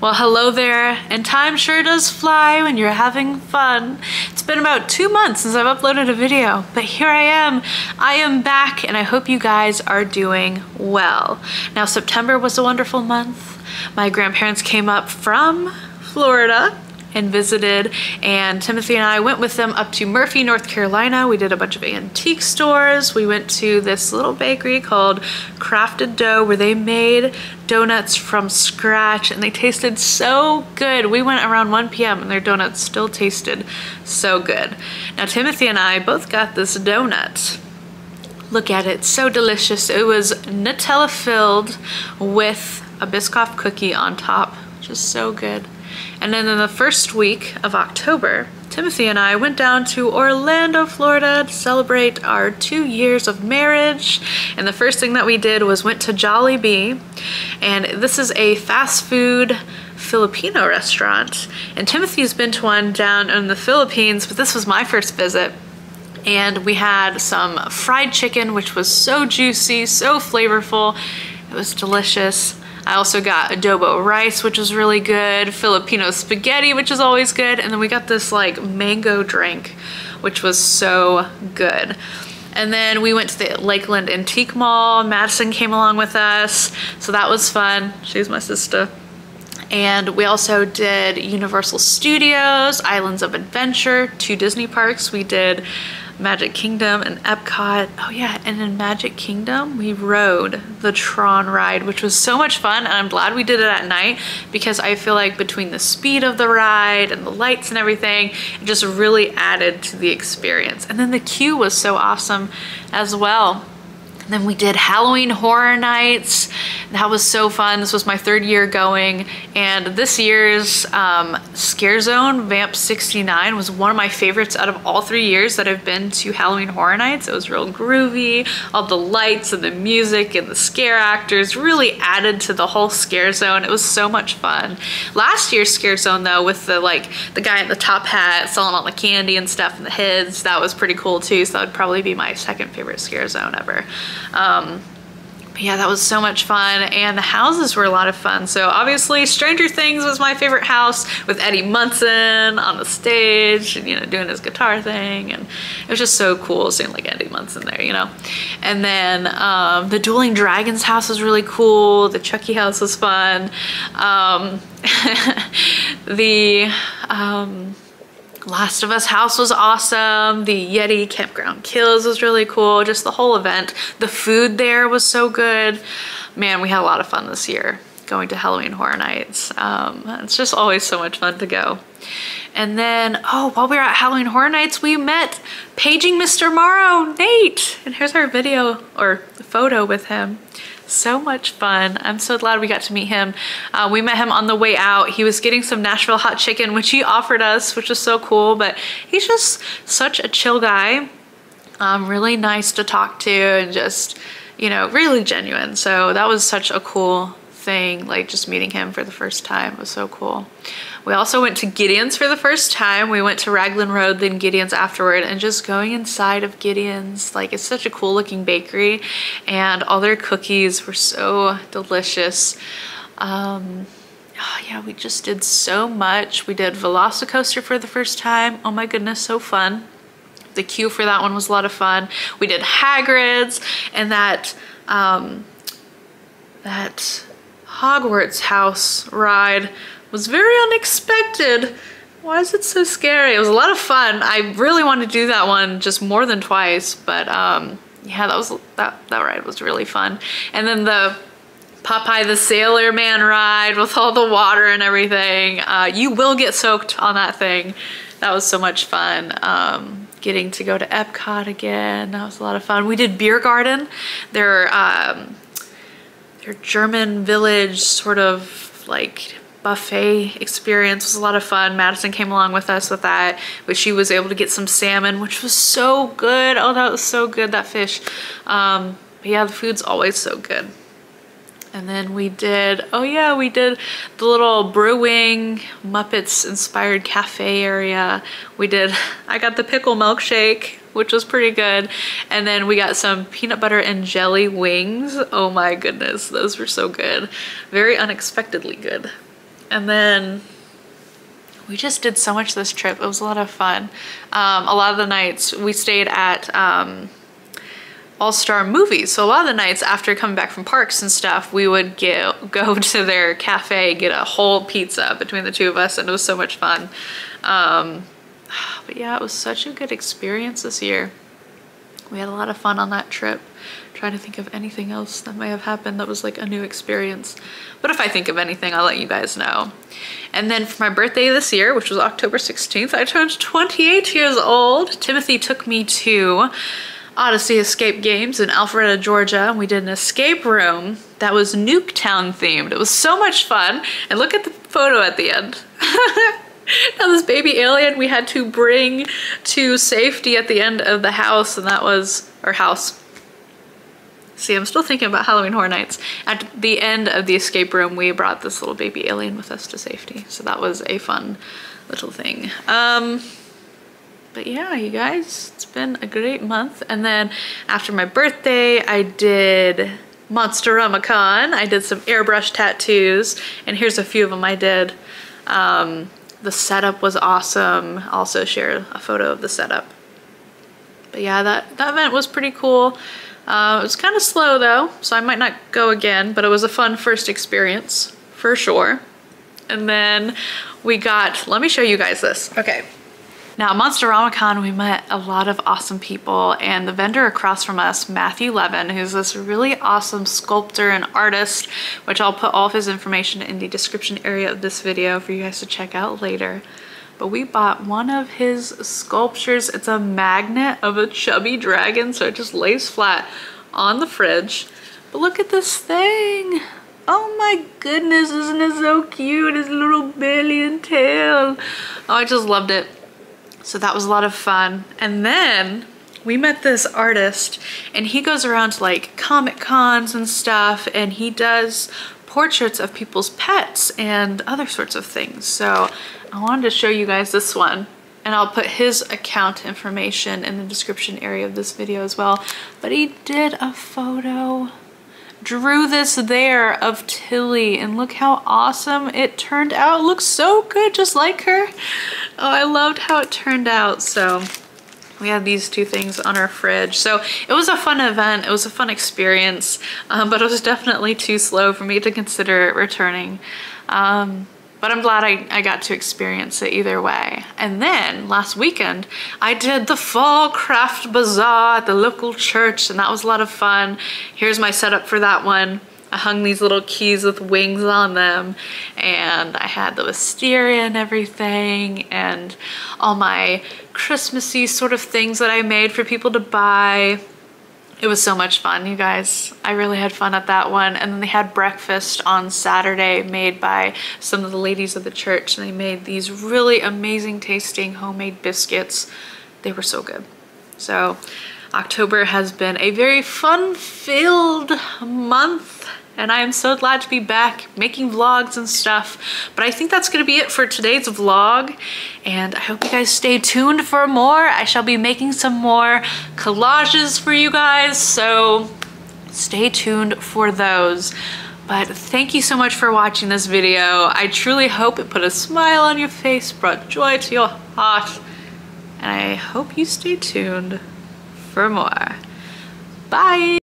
Well, hello there, and time sure does fly when you're having fun. It's been about 2 months since I've uploaded a video, but here I am. I am back, and I hope you guys are doing well. Now, September was a wonderful month. My grandparents came up from Florida and visited, and Timothy and I went with them up to Murphy, North Carolina. We did a bunch of antique stores. We went to this little bakery called Crafted Dough where they made donuts from scratch and they tasted so good. We went around 1 p.m. and their donuts still tasted so good. Now Timothy and I both got this donut. Look at it, so delicious. It was Nutella filled with a Biscoff cookie on top, which is so good. And then in the first week of October, Timothy and I went down to Orlando, Florida to celebrate our 2 years of marriage. And the first thing that we did was went to Jollibee. And this is a fast food Filipino restaurant. And Timothy's been to one down in the Philippines, but this was my first visit. And we had some fried chicken, which was so juicy, so flavorful. It was delicious. I also got adobo rice, which was really good, Filipino spaghetti, which is always good, and then we got this like mango drink, which was so good. And then we went to the Lakeland Antique Mall. Madison came along with us, so that was fun. She's my sister. And we also did Universal Studios, Islands of Adventure, 2 Disney parks. We did Magic Kingdom and Epcot. Oh yeah, and in Magic Kingdom, we rode the Tron ride, which was so much fun, and I'm glad we did it at night because I feel like between the speed of the ride and the lights and everything, it just really added to the experience. And then the queue was so awesome as well. And then we did Halloween Horror Nights. That was so fun. This was my 3rd year going, and this year's Scare Zone Vamp 69 was one of my favorites out of all 3 years that I've been to Halloween Horror Nights. It was real groovy. All the lights and the music and the scare actors really added to the whole Scare Zone. It was so much fun. Last year's Scare Zone though, with the guy in the top hat selling all the candy and stuff and the heads, that was pretty cool too. So that would probably be my 2nd favorite Scare Zone ever. But yeah, that was so much fun, and the houses were a lot of fun. So obviously Stranger Things was my favorite house with Eddie Munson on the stage and, you know, doing his guitar thing, and it was just so cool seeing like Eddie Munson there, you know. And then the Dueling Dragons house was really cool. The Chucky house was fun. The Last of Us house was awesome. The Yeti Campground Kills was really cool. Just the whole event. The food there was so good. Man, we had a lot of fun this year going to Halloween Horror Nights. It's just always so much fun to go. And then, oh, while we were at Halloween Horror Nights, we met Paging Mr. Morrow, Nate. And here's our video or photo with him. So much fun. I'm so glad we got to meet him. We met him on the way out. He was getting some Nashville hot chicken, which he offered us, which was so cool, but he's just such a chill guy. Really nice to talk to and just, you know, really genuine. So that was such a cool thing, like just meeting him for the first time was so cool. We also went to Gideon's for the first time. We went to Raglan Road, then Gideon's afterward, and just going inside of Gideon's, like, it's such a cool looking bakery, and all their cookies were so delicious. Oh yeah, we just did so much. We did Velocicoaster for the first time. Oh my goodness, so fun. The queue for that one was a lot of fun. We did Hagrid's, and that Hogwarts house ride was very unexpected. Why is it so scary? It was a lot of fun. I really wanted to do that one just more than twice, but yeah, that ride was really fun. And then the Popeye the Sailor Man ride with all the water and everything. You will get soaked on that thing. That was so much fun. Getting to go to Epcot again, that was a lot of fun. We did Beer Garden. Their German village sort of like buffet experience was a lot of fun. Madison came along with us with that, but she was able to get some salmon, which was so good. Oh, that was so good, that fish. But yeah, the food's always so good. And then we did, oh yeah, we did the little brewing Muppets inspired cafe area. I got the pickle milkshake, which was pretty good. And then we got some peanut butter and jelly wings. Oh my goodness, those were so good. Very unexpectedly good. And then we just did so much this trip. It was a lot of fun. A lot of the nights we stayed at All-Star Movies. So a lot of the nights after coming back from parks and stuff, we would go to their cafe, get a whole pizza between the two of us, and it was so much fun. But yeah, it was such a good experience this year. We had a lot of fun on that trip. Trying to think of anything else that may have happened that was like a new experience. But if I think of anything, I'll let you guys know. And then for my birthday this year, which was October 16th, I turned 28 years old. Timothy took me to Odyssey Escape Games in Alpharetta, Georgia, and we did an escape room that was Nuketown themed. It was so much fun, and look at the photo at the end. Now this baby alien we had to bring to safety at the end of the house, and that was our house. See, I'm still thinking about Halloween Horror Nights. At the end of the escape room, we brought this little baby alien with us to safety, so that was a fun little thing. But yeah, you guys, it's been a great month. And then after my birthday, I did Monsterama-Con. I did some airbrush tattoos, and here's a few of them I did. The setup was awesome. I'll also share a photo of the setup. But yeah, that event was pretty cool. It was kind of slow though, so I might not go again, but it was a fun first experience for sure. And then we got, let me show you guys this. Okay. Now, Monsterama-Con, we met a lot of awesome people, and the vendor across from us, Matthew Levin, who's this really awesome sculptor and artist, which I'll put all of his information in the description area of this video for you guys to check out later. But we bought one of his sculptures. It's a magnet of a chubby dragon, so it just lays flat on the fridge. But look at this thing. Oh my goodness, isn't it so cute? His little belly and tail. Oh, I just loved it. So that was a lot of fun. And then we met this artist, and he goes around to like Comic Cons and stuff, and he does portraits of people's pets and other sorts of things. So I wanted to show you guys this one, and I'll put his account information in the description area of this video as well. But he did a photo, drew this there of Tilly, and look how awesome it turned out. It looks so good, just like her. Oh, I loved how it turned out. So we had these two things on our fridge. So it was a fun event. It was a fun experience, but it was definitely too slow for me to consider returning. But I'm glad I got to experience it either way. And then last weekend, I did the Fall Craft Bazaar at the local church, and that was a lot of fun. Here's my setup for that one. I hung these little keys with wings on them, and I had the wisteria and everything, and all my Christmassy sort of things that I made for people to buy. It was so much fun, you guys. I really had fun at that one. And then they had breakfast on Saturday made by some of the ladies of the church, and they made these really amazing tasting homemade biscuits. They were so good. So October has been a very fun-filled month, and I am so glad to be back making vlogs and stuff. But I think that's gonna be it for today's vlog, and I hope you guys stay tuned for more. I shall be making some more collages for you guys, so stay tuned for those. But thank you so much for watching this video. I truly hope it put a smile on your face, brought joy to your heart, and I hope you stay tuned for more. Bye!